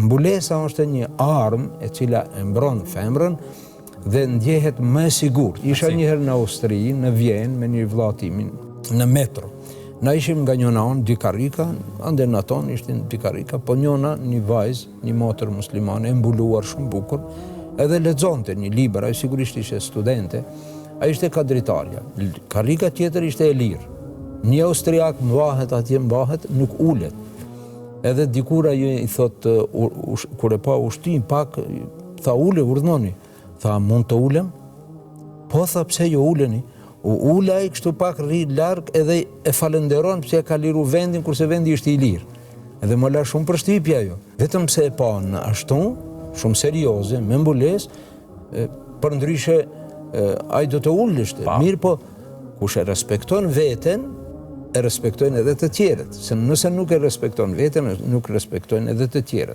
mbulesa është një armë e cila e mbron femrën dhe ndjehet më e sigurt. Isha njëherë në Austri, në Vjenë, me një vëlla timin, në metro. Na ishim nga njëna anë, dy karrika, ande në tonë ishtin dy karrika, po njëna një vajzë, një motër muslimane, e mbuluar shumë bukur, edhe lexonte një libër, ai sigurisht ishte studente, ai ishte kadritarja. Karrika tjetër ishte e lirë. Një austriak mbahet, nuk ulet. Edhe dikur ajo i thot, kur e pa ushtin pak, tha ule, urdhnoni. Tha, mund të ulem? Po, tha, pse jo uleni? U ula i kështu pak rri larg edhe e falenderon pse e ka liru vendin, kurse vendi ishte i lirë. Edhe më la shumë përshtypje ajo. Vetëm pse e pa në ashtu, shumë serioze, me mbules, për ndryshe, ai do të uleshte. Mirë po, kush e respekton veten, e respektojnë edhe të tjerët. Se nëse nuk e respekton veten, nuk respektojnë edhe të tjerët.